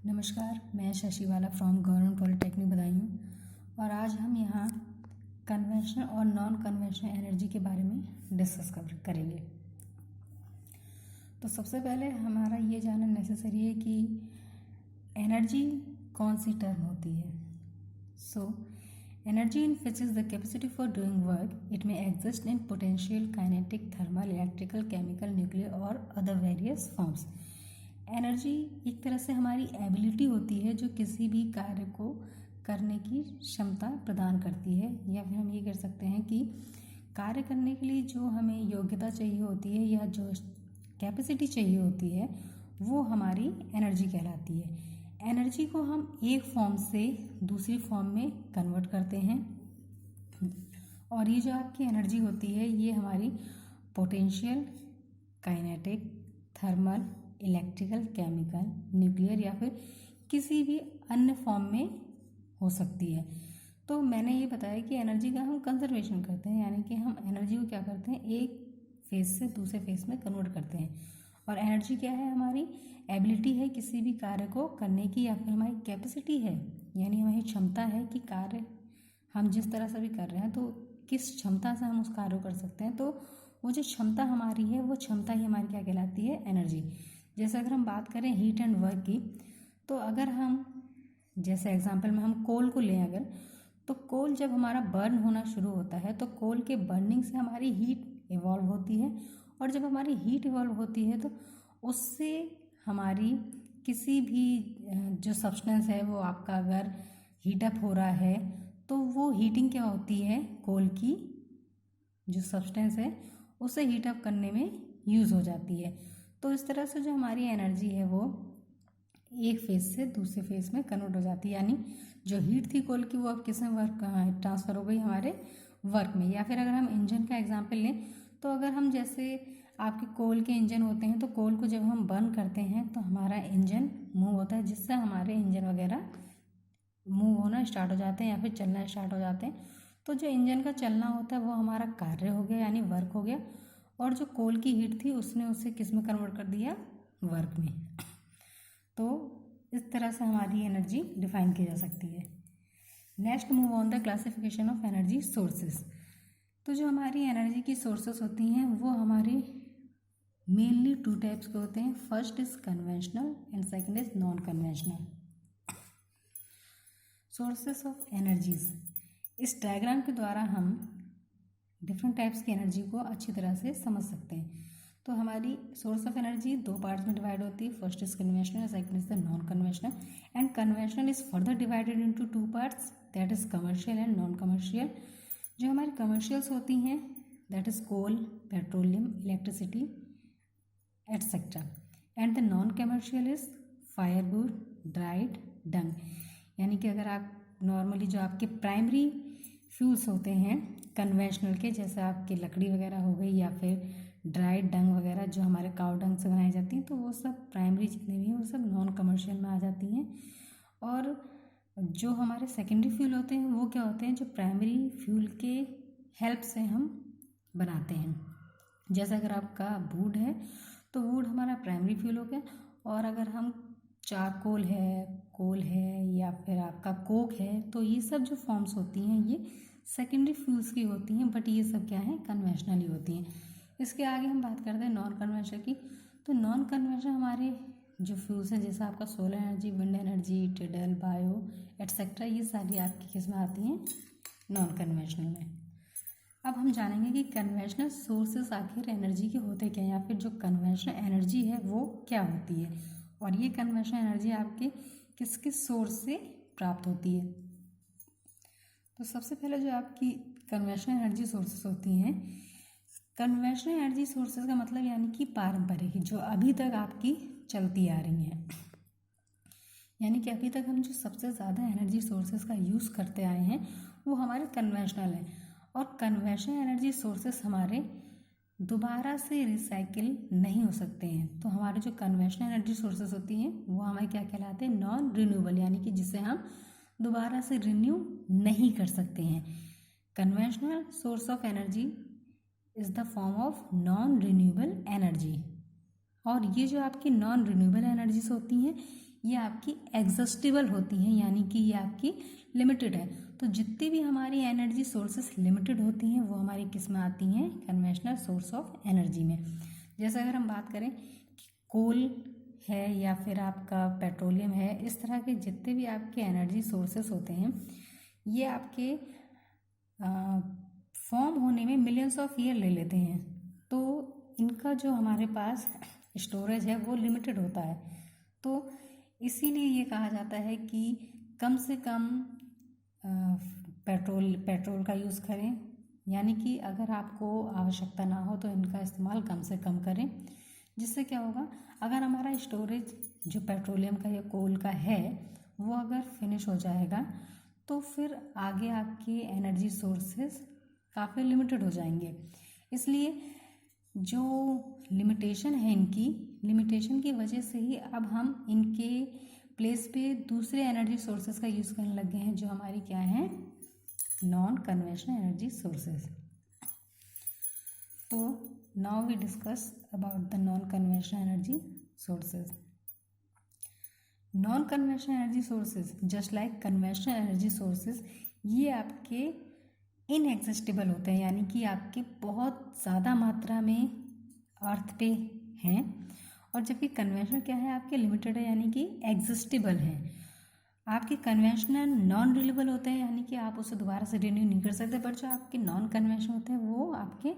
नमस्कार, मैं Shashiwala from government polytechnic Badaun और आज हम यहाँ कन्वेंशनल और नॉन कन्वेंशनल एनर्जी के बारे में डिस्कस करेंगे। तो सबसे पहले हमारा ये जानना नेसेसरी है कि एनर्जी कौन सी टर्म होती है। Energy in physics is the capacity for doing work. It may exist in potential, kinetic, thermal, electrical, chemical, nuclear और अदर वेरियस फॉर्म्स। एनर्जी एक तरह से हमारी एबिलिटी होती है जो किसी भी कार्य को करने की क्षमता प्रदान करती है, या फिर हम ये कह सकते हैं कि कार्य करने के लिए जो हमें योग्यता चाहिए होती है या जो कैपेसिटी चाहिए होती है वो हमारी एनर्जी कहलाती है। एनर्जी को हम एक फॉर्म से दूसरी फॉर्म में कन्वर्ट करते हैं और ये जो आपकी एनर्जी होती है ये हमारी potential, kinetic, thermal, electrical, chemical, nuclear या फिर किसी भी अन्य फॉर्म में हो सकती है। तो मैंने ये बताया कि एनर्जी का हम कंजर्वेशन करते हैं, यानी कि हम एनर्जी को क्या करते हैं, एक फेज से दूसरे फेज में कन्वर्ट करते हैं। और एनर्जी क्या है, हमारी एबिलिटी है किसी भी कार्य को करने की, या फिर हमारी कैपेसिटी है, यानी हमारी क्षमता है कि कार्य हम जिस तरह से भी कर रहे हैं तो किस क्षमता से हम उस कार्य को कर सकते हैं। तो वो जो क्षमता हमारी है वो क्षमता ही हमारी क्या कहलाती है, एनर्जी। जैसे अगर हम बात करें हीट एंड वर्क की, तो अगर हम जैसे एग्जांपल में हम कोल को लें अगर, तो कोल जब हमारा बर्न होना शुरू होता है तो कोल के बर्निंग से हमारी हीट इवॉल्व होती है, और जब हमारी हीट इवॉल्व होती है तो उससे हमारी किसी भी जो सब्सटेंस है वो आपका अगर हीट अप हो रहा है तो वो हीटिंग क्या होती है, कोल की जो सब्सटेंस है उसे हीट अप करने में यूज़ हो जाती है। तो इस तरह से जो हमारी एनर्जी है वो एक फेज से दूसरे फेज में कन्वर्ट हो जाती है, यानी जो हीट थी कोल की वो अब किस में वर्क ट्रांसफ़र हो गई, हमारे वर्क में। या फिर अगर हम इंजन का एग्जांपल लें तो अगर हम जैसे आपके कोल के इंजन होते हैं तो कोल को जब हम बर्न करते हैं तो हमारा इंजन मूव होता है, जिससे हमारे इंजन वगैरह मूव होना स्टार्ट हो जाते हैं या फिर चलना स्टार्ट हो जाते हैं। तो जो इंजन का चलना होता है वो हमारा कार्य हो गया, यानी वर्क हो गया, और जो कोल की हीट थी उसने उसे किस में कन्वर्ट कर दिया, वर्क में। तो इस तरह से हमारी एनर्जी डिफाइन की जा सकती है। Next move on the classification of energy sources. तो जो हमारी एनर्जी की सोर्सेस होती हैं वो हमारी मेनली टू टाइप्स के होते हैं। First is conventional and second is non conventional sources of energies. इस डायग्राम के द्वारा हम डिफरेंट टाइप्स की एनर्जी को अच्छी तरह से समझ सकते हैं। तो हमारी सोर्स ऑफ एनर्जी दो पार्ट्स में डिवाइड होती है। First is conventional, second is the non conventional. And conventional is further divided into two parts, that is commercial and non commercial. जो हमारी कमर्शियल्स होती हैं that is coal, petroleum, electricity etcetera. And the non commercial is firewood, dried, dung. यानी कि अगर आप normally जो आपके प्राइमरी फ्यूल्स होते हैं कन्वेंशनल के, जैसे आपकी लकड़ी वगैरह हो गई या फिर ड्राइड डंग वगैरह जो हमारे काउ डंग से बनाई जाती हैं, तो वो सब प्राइमरी जितने भी हैं वो सब नॉन कमर्शियल में आ जाती हैं। और जो हमारे सेकेंडरी फ्यूल होते हैं वो क्या होते हैं, जो प्राइमरी फ्यूल के हेल्प से हम बनाते हैं। जैसे अगर आपका वुड है तो वुड हमारा प्राइमरी फ्यूल हो गया, और अगर हम चारकोल है, कोल है या फिर आपका कोक है, तो ये सब जो फॉर्म्स होती हैं ये सेकेंडरी फ्यूल्स की होती हैं, बट ये सब क्या है, कन्वेंशनली होती हैं। इसके आगे हम बात करते हैं नॉन कन्वेंशनल की। तो नॉन कन्वेंशनल हमारे जो फ्यूल्स हैं जैसे आपका solar energy, wind energy, tidal, bio etcetera, ये सारी आपकी किस में आती हैं, नॉन कन्वेंशनल में। अब हम जानेंगे कि कन्वेंशनल सोर्सेस आखिर एनर्जी के होते क्या हैं, या फिर जो कन्वेंशनल एनर्जी है वो क्या होती है, और ये कन्वेंशनल एनर्जी आपके किस किस सोर्स से प्राप्त होती है। तो सबसे पहले जो आपकी कन्वेंशनल एनर्जी सोर्सेस होती हैं, कन्वेंशनल एनर्जी सोर्सेज का मतलब यानी कि पारंपरिक, जो अभी तक आपकी चलती आ रही हैं, यानी कि अभी तक हम जो सबसे ज़्यादा एनर्जी सोर्सेज का यूज़ करते आए हैं वो हमारे कन्वेंशनल हैं। और कन्वेंशनल एनर्जी सोर्सेज हमारे दोबारा से रिसाइकिल नहीं हो सकते हैं। तो हमारे जो कन्वेंशनल एनर्जी सोर्सेज होती हैं वो हमारे क्या कहलाते हैं, नॉन रिन्यूएबल, यानी कि जिसे हम दोबारा से रिन्यू नहीं कर सकते हैं। Conventional source of energy is the form of non renewable energy. और ये जो आपकी नॉन रिन्यूएबल एनर्जीज होती हैं ये आपकी एग्जॉस्टिबल होती हैं, यानी कि ये आपकी लिमिटेड है। तो जितनी भी हमारी एनर्जी सोर्सेस लिमिटेड होती हैं वो हमारी किस में आती हैं, कन्वेंशनल सोर्स ऑफ एनर्जी में। जैसे अगर हम बात करें कि कोल है या फिर आपका पेट्रोलियम है, इस तरह के जितने भी आपके एनर्जी सोर्सेस होते हैं ये आपके फॉर्म होने में मिलियंस ऑफ ईयर ले लेते हैं। तो इनका जो हमारे पास स्टोरेज है वो लिमिटेड होता है। तो इसीलिए ये कहा जाता है कि कम से कम पेट्रोल का यूज़ करें, यानी कि अगर आपको आवश्यकता ना हो तो इनका इस्तेमाल कम से कम करें। जिससे क्या होगा, अगर हमारा स्टोरेज जो पेट्रोलियम का या कोल का है वो अगर फिनिश हो जाएगा तो फिर आगे आपके एनर्जी सोर्सेस काफ़ी लिमिटेड हो जाएंगे। इसलिए जो लिमिटेशन है, इनकी लिमिटेशन की वजह से ही अब हम इनके प्लेस पे दूसरे एनर्जी सोर्सेज का यूज़ करने लग गए हैं, जो हमारी क्या है, नॉन कन्वेंशनल एनर्जी सोर्सेज। तो now we discuss about the non conventional energy sources. Non conventional energy sources just like conventional energy sources, ये आपके इनएग्जिस्टेबल होते हैं, यानी कि आपके बहुत ज़्यादा मात्रा में अर्थ पे हैं। और जबकि कन्वेंशनल क्या है, आपके लिमिटेड है, यानी कि एग्जिस्टेबल है। आपके कन्वेंशनल नॉन रिन्यूएबल होते हैं, यानी कि आप उसे दोबारा से रिन्यू नहीं कर सकते। बट जो आपके नॉन कन्वेंशनल होते हैं वो आपके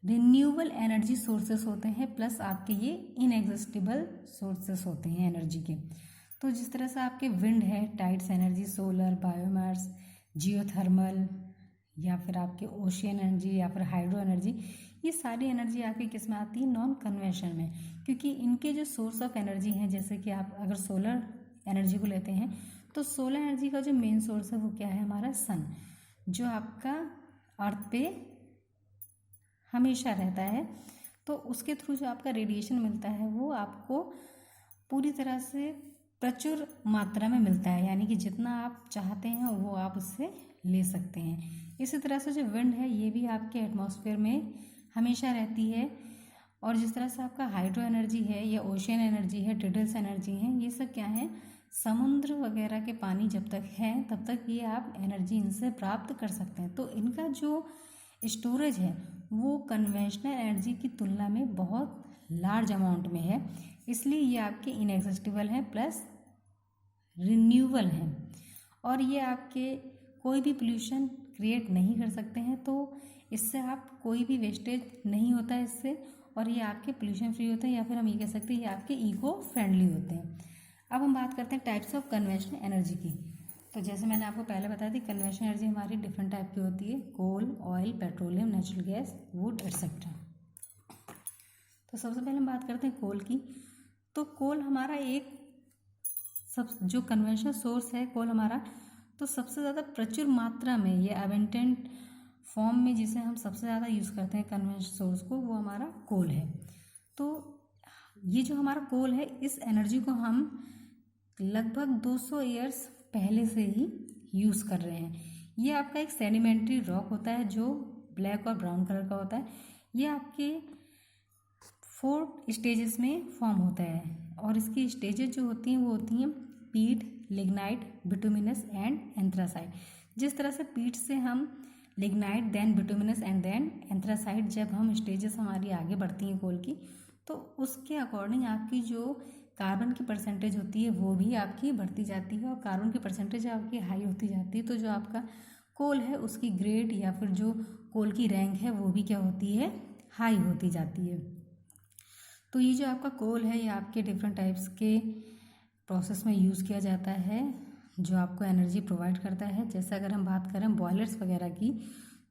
रिन्यूएबल एनर्जी सोर्सेस होते हैं, प्लस आपके ये इनएग्जिस्टेबल सोर्सेस होते हैं एनर्जी के। तो जिस तरह से आपके विंड है, tides energy, solar, biomass, geothermal, या फिर आपके ओशियन एनर्जी या फिर हाइड्रो एनर्जी, ये सारी एनर्जी आपकी किस में आती है, नॉन कन्वेंशनल में। क्योंकि इनके जो सोर्स ऑफ एनर्जी हैं, जैसे कि आप अगर सोलर एनर्जी को लेते हैं तो सोलर एनर्जी का जो मेन सोर्स है वो क्या है, हमारा सन, जो आपका अर्थ पे हमेशा रहता है। तो उसके थ्रू जो आपका रेडिएशन मिलता है वो आपको पूरी तरह से प्रचुर मात्रा में मिलता है, यानी कि जितना आप चाहते हैं वो आप उससे ले सकते हैं। इसी तरह से जो विंड है ये भी आपके एटमॉस्फेयर में हमेशा रहती है। और जिस तरह से आपका हाइड्रो एनर्जी है या ओशियन एनर्जी है, टिडल्स एनर्जी है, ये सब क्या है, समुद्र वगैरह के पानी जब तक है तब तक ये आप एनर्जी इनसे प्राप्त कर सकते हैं। तो इनका जो स्टोरेज है वो कन्वेंशनल एनर्जी की तुलना में बहुत लार्ज अमाउंट में है, इसलिए ये आपके इनएग्जिस्टेबल हैं प्लस रिन्यूएबल हैं। और ये आपके कोई भी पोल्यूशन क्रिएट नहीं कर सकते हैं, तो इससे आप कोई भी वेस्टेज नहीं होता है इससे, और ये आपके पोल्यूशन फ्री होते हैं, या फिर हम ये कह सकते हैं ये आपके इको फ्रेंडली होते हैं। अब हम बात करते हैं टाइप्स ऑफ कन्वेंशनल एनर्जी की। तो जैसे मैंने आपको पहले बताया थी, कन्वेंशनल एनर्जी हमारी डिफरेंट टाइप की होती है, coal, oil, petroleum, natural gas, wood etcetera. तो सबसे पहले हम बात करते हैं कोल की। तो कोल हमारा एक सब जो कन्वेंशनल सोर्स है कोल हमारा, तो सबसे ज़्यादा प्रचुर मात्रा में ये अबेंडेंट फॉर्म में जिसे हम सबसे ज़्यादा यूज़ करते हैं कन्वेंशनल सोर्स को, वो हमारा कोल है। तो ये जो हमारा कोल है, इस एनर्जी को हम लगभग 200 ईयर्स पहले से ही यूज़ कर रहे हैं। ये आपका एक सेडिमेंट्री रॉक होता है जो ब्लैक और ब्राउन कलर का होता है। ये आपके 4 स्टेजेस में फॉर्म होता है, और इसकी स्टेजेस जो होती हैं वो होती हैं पीट, लिग्नाइट, बिटुमिनस एंड एंथ्रासाइट। जिस तरह से पीट से हम lignite, then bituminous and then anthracite, जब हम स्टेजेस हमारी आगे बढ़ती हैं कोल की, तो उसके अकॉर्डिंग आपकी जो कार्बन की परसेंटेज होती है वो भी आपकी बढ़ती जाती है, और कार्बन की परसेंटेज आपकी हाई होती जाती है। तो जो आपका कोल है उसकी ग्रेड या फिर जो कोल की रैंक है वो भी क्या होती है, हाई होती जाती है। तो ये जो आपका कोल है ये आपके डिफरेंट टाइप्स के प्रोसेस में यूज़ किया जाता है, जो आपको एनर्जी प्रोवाइड करता है। जैसे अगर हम बात करें बॉयलर्स वगैरह की,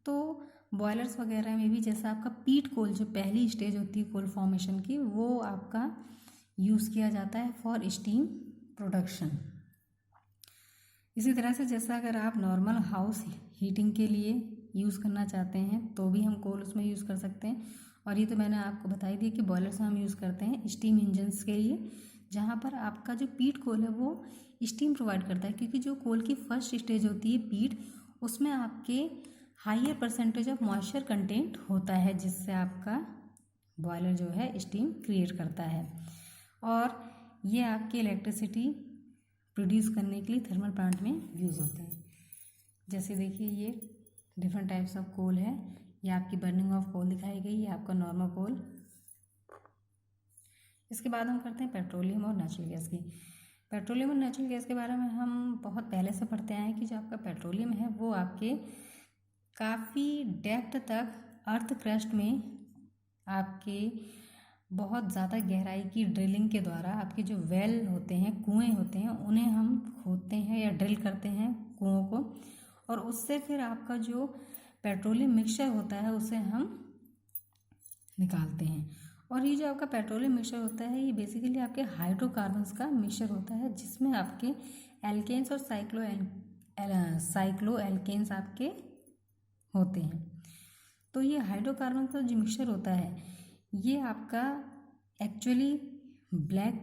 तो बॉयलर्स वगैरह में भी जैसा आपका पीट कोल, जो पहली स्टेज होती है कोल फॉर्मेशन की, वो आपका यूज़ किया जाता है फॉर स्टीम प्रोडक्शन। इसी तरह से जैसा अगर आप नॉर्मल हाउस हीटिंग के लिए यूज़ करना चाहते हैं तो भी हम कोल उसमें यूज़ कर सकते हैं। और ये तो मैंने आपको बताई दी कि बॉयलर से हम यूज़ करते हैं स्टीम इंजन्स के लिए, जहाँ पर आपका जो पीट कोल है वो स्टीम प्रोवाइड करता है। क्योंकि जो कोल की फर्स्ट स्टेज होती है पीट, उसमें आपके higher percentage of moisture content होता है, जिससे आपका बॉयलर जो है स्टीम क्रिएट करता है। और ये आपके इलेक्ट्रिसिटी प्रोड्यूस करने के लिए थर्मल प्लांट में यूज़ होते हैं। जैसे देखिए ये डिफरेंट टाइप्स ऑफ कोल है, ये आपकी बर्निंग ऑफ कोल दिखाई गई, ये आपका नॉर्मल कोल। इसके बाद हम करते हैं पेट्रोलियम और नेचुरल गैस की। पेट्रोलियम और नेचुरल गैस के बारे में हम बहुत पहले से पढ़ते आए हैं कि जो आपका पेट्रोलियम है वो आपके काफ़ी डेप्थ तक अर्थ क्रस्ट में आपके बहुत ज़्यादा गहराई की ड्रिलिंग के द्वारा आपके जो वेल होते हैं, कुएं होते हैं, उन्हें हम खोदते हैं या ड्रिल करते हैं कुओं को, और उससे फिर आपका जो पेट्रोलियम मिक्सचर होता है उसे हम निकालते हैं। और ये जो आपका पेट्रोलियम मिक्सचर होता है ये बेसिकली आपके हाइड्रोकार्बन्स का मिक्सचर होता है, जिसमें आपके एल्केन्स और साइक्लो एल्केन्स आपके होते हैं। तो ये हाइड्रोकार्बन का जो मिक्सचर होता है ये आपका एक्चुअली ब्लैक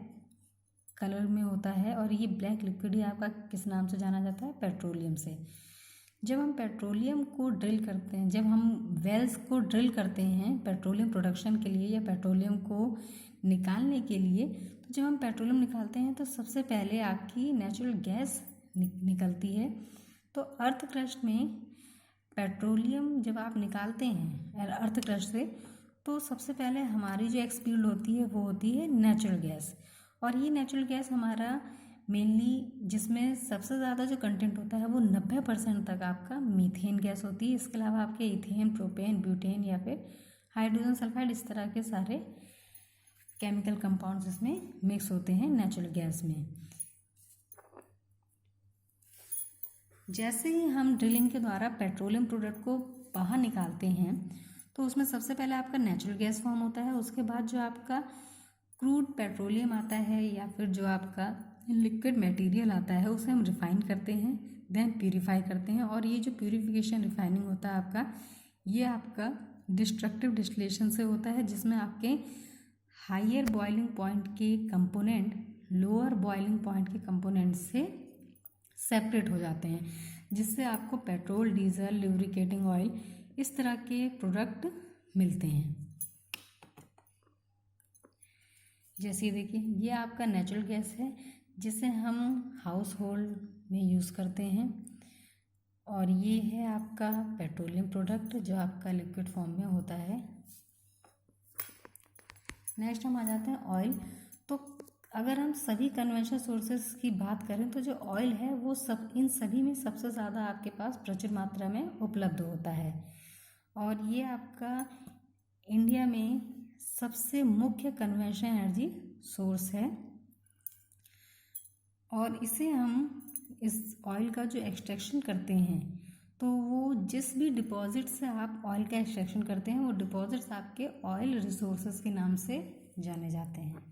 कलर में होता है, और ये ब्लैक लिक्विड ही आपका किस नाम से जाना जाता है? पेट्रोलियम से। जब हम पेट्रोलियम को ड्रिल करते हैं, जब हम वेल्स को ड्रिल करते हैं पेट्रोलियम प्रोडक्शन के लिए या पेट्रोलियम को निकालने के लिए, तो जब हम पेट्रोलियम निकालते हैं तो सबसे पहले आपकी नेचुरल गैस निकलती है। तो अर्थ क्रस्ट में पेट्रोलियम जब आप निकालते हैं अर्थ क्रस्ट से, तो सबसे पहले हमारी जो एक्सपील्ड होती है वो होती है नेचुरल गैस। और ये नेचुरल गैस हमारा मेनली जिसमें सबसे ज़्यादा जो कंटेंट होता है वो 90% तक आपका मीथेन गैस होती है। इसके अलावा आपके इथेन, प्रोपेन, ब्यूटेन या फिर हाइड्रोजन सल्फाइड, इस तरह के सारे केमिकल कंपाउंड्स इसमें मिक्स होते हैं नेचुरल गैस में। जैसे ही हम ड्रिलिंग के द्वारा पेट्रोलियम प्रोडक्ट को बाहर निकालते हैं तो उसमें सबसे पहले आपका नेचुरल गैस फॉर्म होता है। उसके बाद जो आपका क्रूड पेट्रोलियम आता है या फिर जो आपका लिक्विड मटेरियल आता है उसे हम रिफाइन करते हैं, देन प्यूरिफाई करते हैं। और ये जो प्यूरिफिकेशन रिफाइनिंग होता है आपका, ये आपका डिस्ट्रक्टिव डिस्टिलेशन से होता है, जिसमें आपके हायर बॉइलिंग पॉइंट के कंपोनेंट लोअर बॉइलिंग पॉइंट के कंपोनेंट से सेपरेट हो जाते हैं, जिससे आपको पेट्रोल, डीजल, ल्यूब्रिकेटिंग ऑयल इस तरह के प्रोडक्ट मिलते हैं। जैसे देखिए ये आपका नेचुरल गैस है जिसे हम हाउस होल्ड में यूज़ करते हैं, और ये है आपका पेट्रोलियम प्रोडक्ट जो आपका लिक्विड फॉर्म में होता है। नेक्स्ट हम आ जाते हैं ऑयल। तो अगर हम सभी कन्वेंशनल सोर्सेज की बात करें तो जो ऑयल है वो इन सभी में सबसे ज़्यादा आपके पास प्रचुर मात्रा में उपलब्ध होता है, और ये आपका इंडिया में सबसे मुख्य कन्वेंशनल एनर्जी सोर्स है। और इसे हम इस ऑयल का जो एक्सट्रैक्शन करते हैं तो वो जिस भी डिपॉजिट से आप ऑयल का एक्सट्रैक्शन करते हैं वो डिपॉजिट्स आपके ऑयल रिसोर्सेज के नाम से जाने जाते हैं।